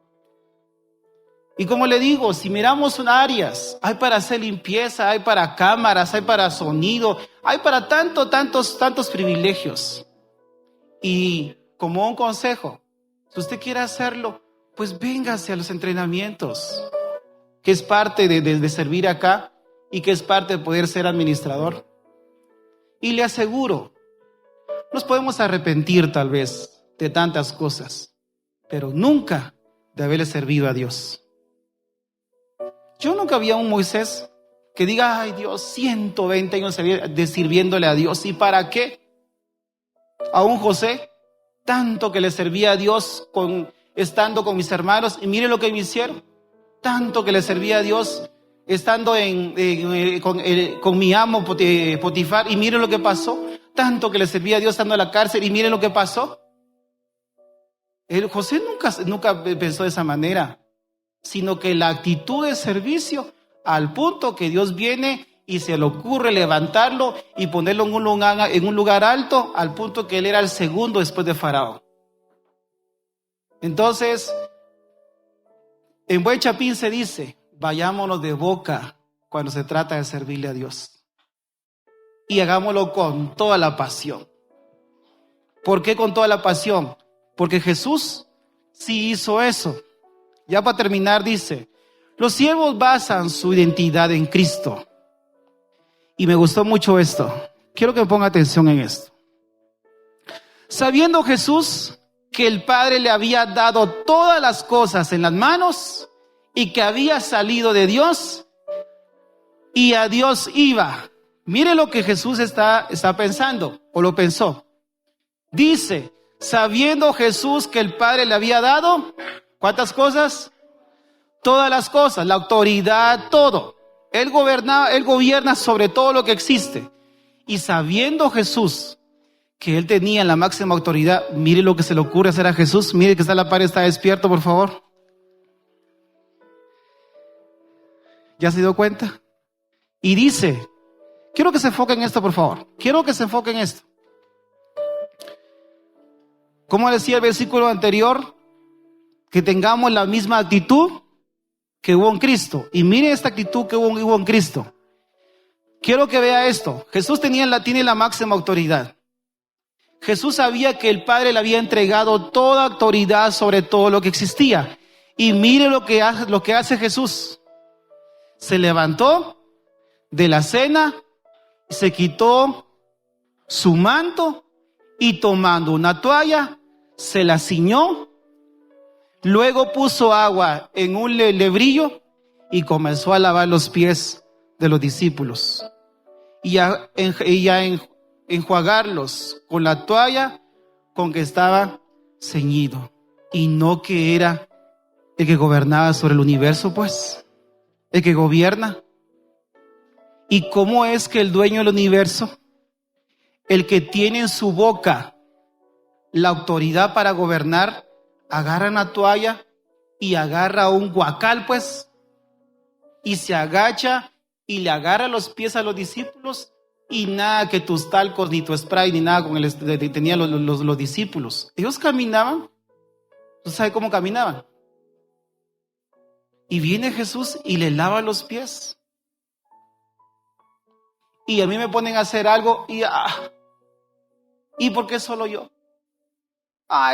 Y como le digo, si miramos áreas, hay para hacer limpieza, hay para cámaras, hay para sonido, hay para tantos privilegios. Y como un consejo, si usted quiere hacerlo, pues véngase a los entrenamientos, que es parte de servir acá y que es parte de poder ser administrador. Y le aseguro, nos podemos arrepentir tal vez de tantas cosas, pero nunca de haberle servido a Dios. Yo nunca vi a un Moisés que diga: ay Dios, 120 años sirviéndole a Dios. ¿Y para qué? A un José, tanto que le servía a Dios estando con mis hermanos, y mire lo que me hicieron. Tanto que le servía a Dios estando con mi amo Potifar, y mire lo que pasó. Tanto que le servía a Dios estando en la cárcel, y mire lo que pasó. José nunca pensó de esa manera, sino que la actitud de servicio, al punto que Dios viene y se le ocurre levantarlo y ponerlo en un lugar alto, al punto que él era el segundo después de Faraón. Entonces, en buen chapín se dice: vayámonos de boca cuando se trata de servirle a Dios. Y hagámoslo con toda la pasión. ¿Por qué con toda la pasión? Porque Jesús sí hizo eso. Ya para terminar dice: los siervos basan su identidad en Cristo. Y me gustó mucho esto. Quiero que ponga atención en esto. Sabiendo Jesús que el Padre le había dado todas las cosas en las manos y que había salido de Dios y a Dios iba. Mire lo que Jesús está pensando, o lo pensó. Dice: sabiendo Jesús que el Padre le había dado, ¿cuántas cosas? Todas las cosas, la autoridad, todo. Él gobierna sobre todo lo que existe. Y sabiendo Jesús que él tenía la máxima autoridad, mire lo que se le ocurre hacer a Jesús. Mire que está a la par, está despierto, por favor. ¿Ya se dio cuenta? Y dice, quiero que se enfoque en esto, por favor. Quiero que se enfoque en esto. Como decía el versículo anterior, que tengamos la misma actitud que hubo en Cristo. Y mire esta actitud que hubo en Cristo. Quiero que vea esto. Jesús tiene la máxima autoridad. Jesús sabía que el Padre le había entregado toda autoridad sobre todo lo que existía. Y mire lo que hace Jesús. Se levantó de la cena, se quitó su manto y tomando una toalla, se la ciñó. Luego puso agua en un lebrillo y comenzó a lavar los pies de los discípulos y a enjuagarlos con la toalla con que estaba ceñido. Y no que era el que gobernaba sobre el universo, pues, el que gobierna. ¿Y cómo es que el dueño del universo, el que tiene en su boca la autoridad para gobernar, agarra una toalla y agarra un guacal, pues, y se agacha y le agarra los pies a los discípulos? Y nada que tus talcos ni tu spray ni nada con el tenían los discípulos. Ellos caminaban. ¿Tú sabes cómo caminaban? Y viene Jesús y le lava los pies. Y a mí me ponen a hacer algo ¿y por qué solo yo?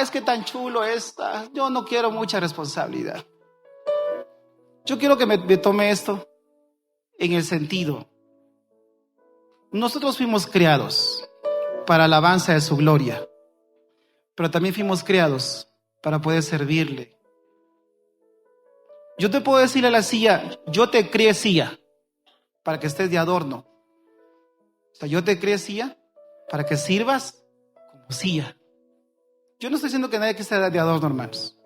Es que tan chulo está. Yo no quiero mucha responsabilidad. Yo quiero que me tome esto en el sentido. Nosotros fuimos creados para la alabanza de su gloria, pero también fuimos creados para poder servirle. Yo te puedo decir a la silla, yo te creé silla para que estés de adorno. O sea, yo te creé silla para que sirvas como silla. Yo no estoy diciendo que nadie que esté de adorno, hermanos.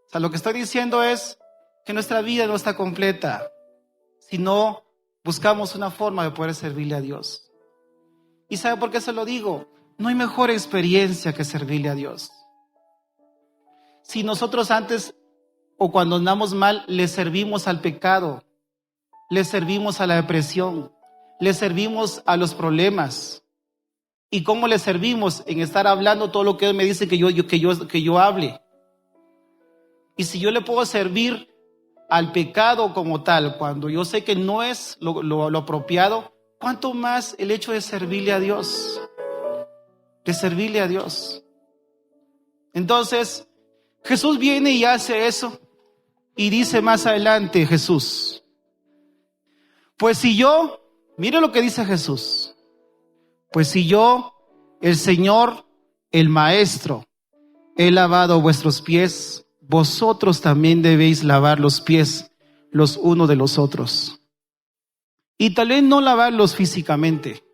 O sea, lo que estoy diciendo es que nuestra vida no está completa si no buscamos una forma de poder servirle a Dios. ¿Y sabe por qué se lo digo? No hay mejor experiencia que servirle a Dios. Si nosotros antes o cuando andamos mal le servimos al pecado, le servimos a la depresión, le servimos a los problemas. ¿Y cómo le servimos? En estar hablando todo lo que Él me dice que yo hable. Y si yo le puedo servir al pecado como tal, cuando yo sé que no es lo apropiado, ¿cuánto más el hecho de servirle a Dios? De servirle a Dios. Entonces, Jesús viene y hace eso. Y dice más adelante Jesús, pues si yo, mire lo que dice Jesús, pues si yo, el Señor, el Maestro, he lavado vuestros pies, vosotros también debéis lavar los pies los unos de los otros. Y tal vez no lavarlos físicamente,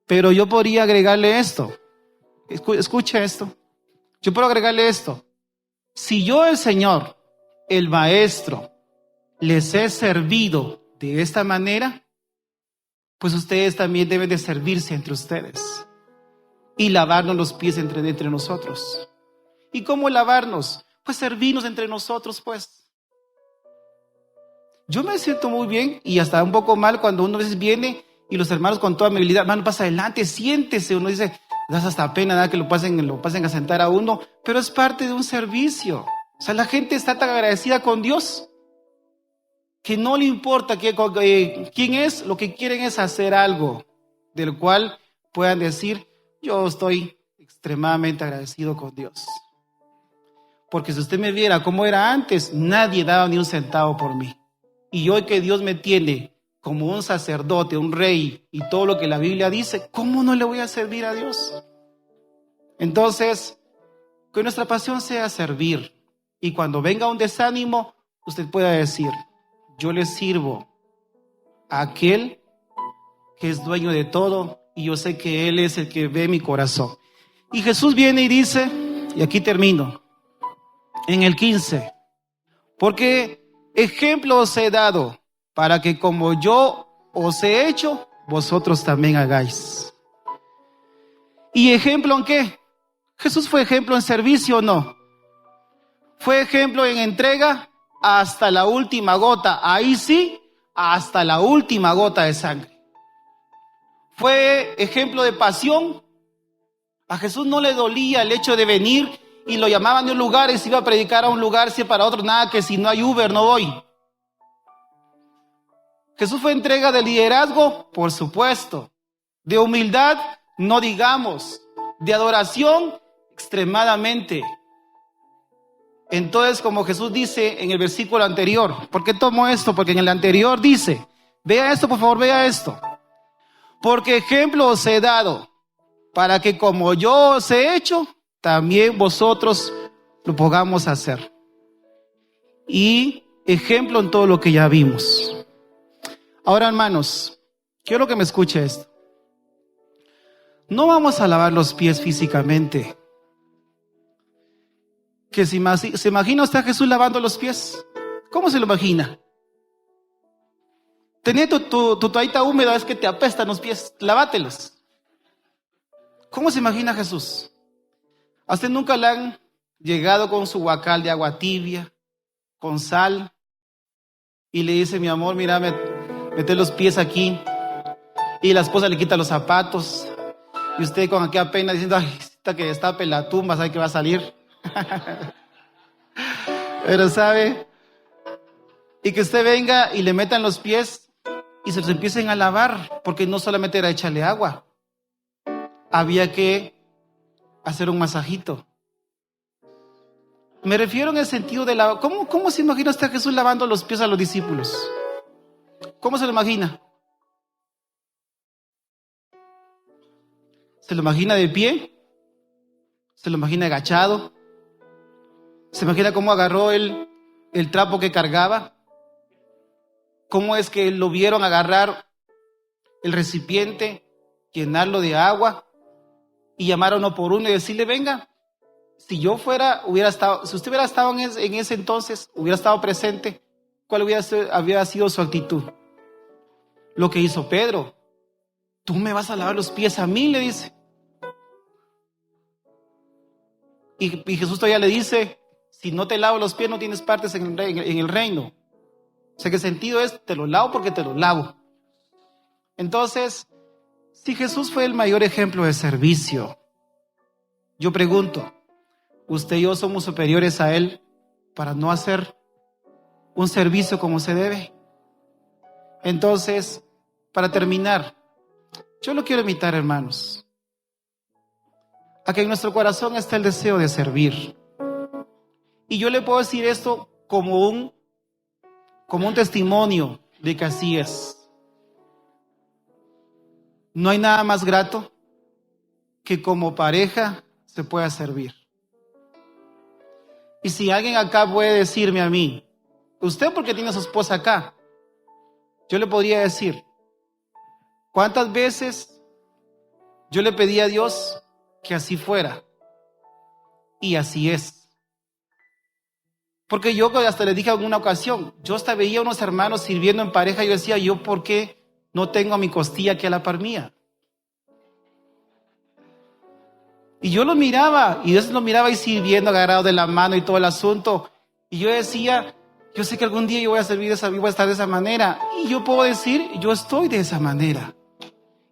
pero yo podría agregarle esto. Escuche esto. Yo puedo agregarle esto. Si yo, el Señor, el Maestro, les he servido de esta manera, pues ustedes también deben de servirse entre ustedes y lavarnos los pies entre nosotros. ¿Y cómo lavarnos? Pues servirnos entre nosotros, pues. Yo me siento muy bien y hasta un poco mal cuando uno a veces viene y los hermanos con toda amabilidad, hermano, pasa adelante, siéntese. Uno dice, das hasta pena, nada que lo pasen a sentar a uno, pero es parte de un servicio. O sea, la gente está tan agradecida con Dios que no le importa quién es, lo que quieren es hacer algo del cual puedan decir, yo estoy extremadamente agradecido con Dios. Porque si usted me viera cómo era antes, nadie daba ni un centavo por mí. Y hoy que Dios me tiene como un sacerdote, un rey y todo lo que la Biblia dice, ¿cómo no le voy a servir a Dios? Entonces, que nuestra pasión sea servir. Y cuando venga un desánimo, usted pueda decir, yo le sirvo a aquel que es dueño de todo y yo sé que Él es el que ve mi corazón. Y Jesús viene y dice, y aquí termino, en el 15, porque ejemplo os he dado para que como yo os he hecho, vosotros también hagáis. ¿Y ejemplo en qué? ¿Jesús fue ejemplo en servicio o no? ¿Fue ejemplo en entrega? Hasta la última gota, ahí sí, hasta la última gota de sangre. ¿Fue ejemplo de pasión? A Jesús no le dolía el hecho de venir y lo llamaban de un lugar y se iba a predicar a un lugar, si para otro, nada, que si no hay Uber no voy. Jesús fue entrega de liderazgo, por supuesto. De humildad, no digamos. de adoración extremadamente. Entonces, como Jesús dice en el versículo anterior, ¿por qué tomo esto? Porque en el anterior dice, vea esto, por favor, vea esto. Porque ejemplo os he dado, para que como yo os he hecho, también vosotros lo podamos hacer. Y ejemplo en todo lo que ya vimos. Ahora, hermanos, quiero que me escuche esto. No vamos a lavar los pies físicamente. Que se imagina usted a Jesús lavando los pies. ¿Cómo se lo imagina? Tener tu toallita húmeda es que te apestan los pies. Lávátelos. ¿Cómo se imagina a Jesús? ¿A usted nunca le han llegado con su guacal de agua tibia, con sal, y le dice, mi amor, mira, mete los pies aquí, y la esposa le quita los zapatos, y usted con aquella pena diciendo, ay, esta que destape la tumba, sabe que va a salir? Pero sabe, y que usted venga y le metan los pies y se los empiecen a lavar, porque no solamente era echarle agua, había que hacer un masajito. Me refiero en el sentido de la... ¿Cómo se imagina usted a Jesús lavando los pies a los discípulos? ¿Cómo se lo imagina? ¿Se lo imagina de pie? ¿Se lo imagina agachado? ¿Se imagina cómo agarró el trapo que cargaba? ¿Cómo es que lo vieron agarrar el recipiente, llenarlo de agua y llamar a uno por uno y decirle, venga? Si yo hubiera estado, si usted hubiera estado en ese entonces, hubiera estado presente, ¿cuál había sido su actitud? Lo que hizo Pedro. Tú me vas a lavar los pies a mí, le dice. Y Jesús todavía le dice, si no te lavo los pies no tienes partes en el reino. O sea, ¿qué sentido es? Te los lavo porque te los lavo. Entonces, si Jesús fue el mayor ejemplo de servicio, yo pregunto, ¿usted y yo somos superiores a Él para no hacer un servicio como se debe? Entonces, para terminar, yo lo quiero invitar, hermanos, a que en nuestro corazón está el deseo de servir. Y yo le puedo decir esto como un testimonio de que así es. No hay nada más grato que como pareja se pueda servir. Y si alguien acá puede decirme a mí, usted porque tiene a su esposa acá, yo le podría decir, ¿cuántas veces yo le pedí a Dios que así fuera? Y así es. Porque yo hasta le dije en una ocasión, yo hasta veía a unos hermanos sirviendo en pareja, y yo decía, ¿yo por qué no tengo a mi costilla aquí a la par mía? Y yo lo miraba, y Dios lo miraba ahí sirviendo, agarrado de la mano y todo el asunto. Y yo decía, yo sé que algún día yo voy a servir voy a estar de esa manera. Y yo puedo decir, yo estoy de esa manera.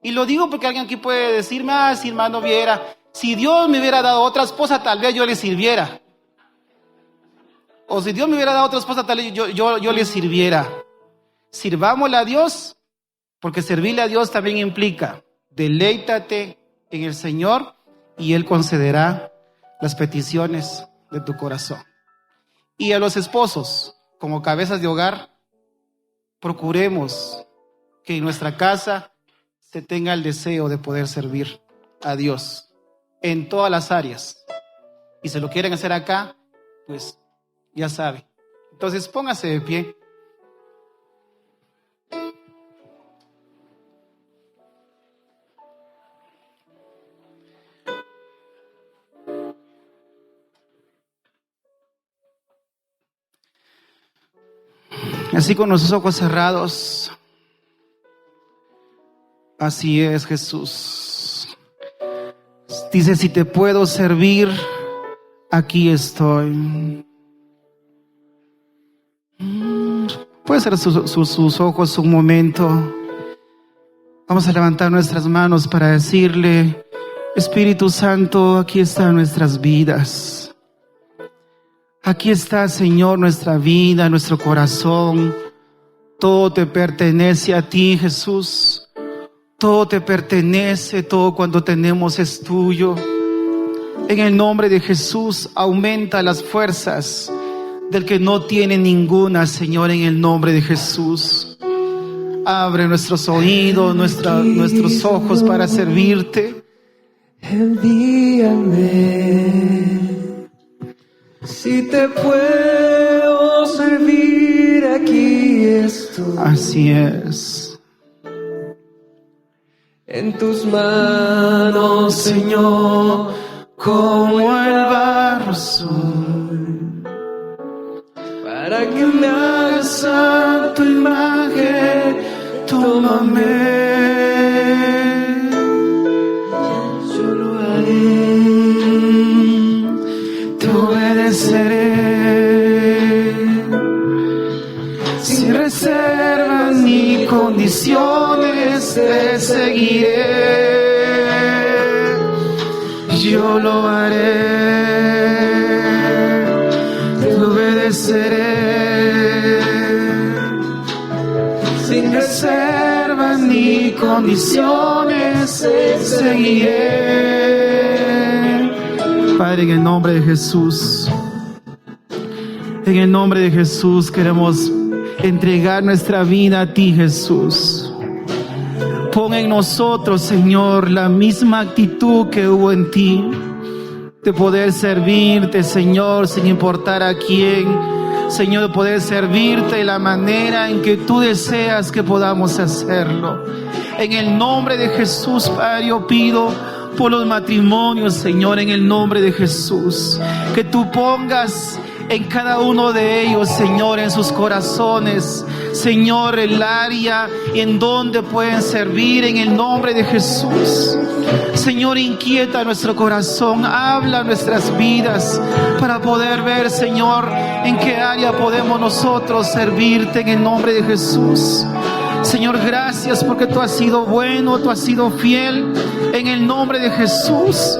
Y lo digo porque alguien aquí puede decirme, si hermano viera, si Dios me hubiera dado otra esposa, tal vez yo le sirviera. O si Dios me hubiera dado otra esposa, tal vez yo le sirviera. Sirvámosle a Dios, porque servirle a Dios también implica, deleítate en el Señor y Él concederá las peticiones de tu corazón. Y a los esposos, como cabezas de hogar, procuremos que en nuestra casa se tenga el deseo de poder servir a Dios en todas las áreas. Y si lo quieren hacer acá, pues ya sabe. Entonces póngase de pie. Así con los ojos cerrados. Así es, Jesús. Dice, si te puedo servir, aquí estoy. Puede cerrar sus ojos un momento. Vamos a levantar nuestras manos para decirle, Espíritu Santo, aquí están nuestras vidas. Aquí está, Señor, nuestra vida, nuestro corazón. Todo te pertenece a ti, Jesús. Todo te pertenece, todo cuanto tenemos es tuyo. En el nombre de Jesús, aumenta las fuerzas del que no tiene ninguna, Señor, en el nombre de Jesús. Abre nuestros oídos, nuestros ojos para servirte. Envíame, si te puedo servir, aquí estoy. Así es. En tus manos, Señor, como el barro soy, para que me hagas a tu imagen, tómame. Yo lo haré, te obedeceré, sin reservas ni condiciones te seguiré. Yo lo haré, te obedeceré, sin reservas ni condiciones te seguiré. Padre, en el nombre de Jesús, en el nombre de Jesús queremos entregar nuestra vida a ti, Jesús. Pon en nosotros, Señor, la misma actitud que hubo en ti, de poder servirte, Señor, sin importar a quién. Señor, de poder servirte de la manera en que tú deseas que podamos hacerlo. En el nombre de Jesús, Padre, yo pido por los matrimonios, Señor, en el nombre de Jesús, que tú pongas en cada uno de ellos, Señor, en sus corazones, Señor, el área en donde pueden servir, en el nombre de Jesús. Señor, inquieta nuestro corazón, habla nuestras vidas para poder ver, Señor, en qué área podemos nosotros servirte, en el nombre de Jesús. Señor, gracias porque tú has sido bueno, tú has sido fiel, en el nombre de Jesús.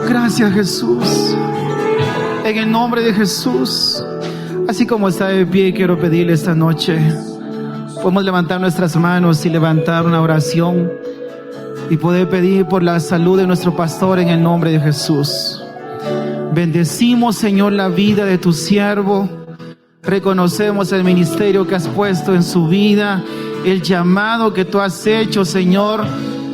Gracias, Jesús. En el nombre de Jesús, así como está de pie, quiero pedirle esta noche, podemos levantar nuestras manos y levantar una oración y poder pedir por la salud de nuestro pastor en el nombre de Jesús. Bendecimos, Señor, la vida de tu siervo. Reconocemos el ministerio que has puesto en su vida, el llamado que tú has hecho, Señor.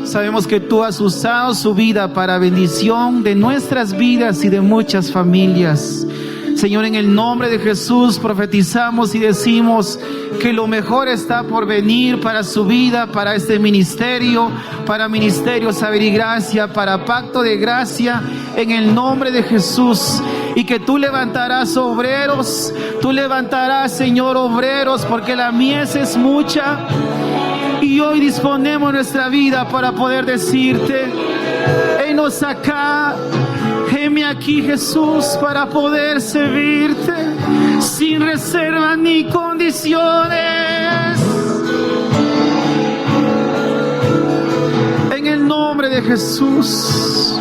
Sabemos que tú has usado su vida para bendición de nuestras vidas y de muchas familias. Señor, en el nombre de Jesús profetizamos y decimos que lo mejor está por venir para su vida, para este ministerio, para Ministerio Saber y Gracia, para Pacto de Gracia, en el nombre de Jesús. Y que tú levantarás obreros, tú levantarás, Señor, obreros, porque la mies es mucha. Y hoy disponemos nuestra vida para poder decirte: henos acá, heme aquí, Jesús, para poder servirte sin reservas ni condiciones. En el nombre de Jesús.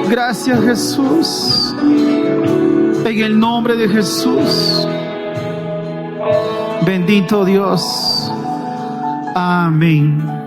Gracias, Jesús. En el nombre de Jesús. Bendito Dios. Amén.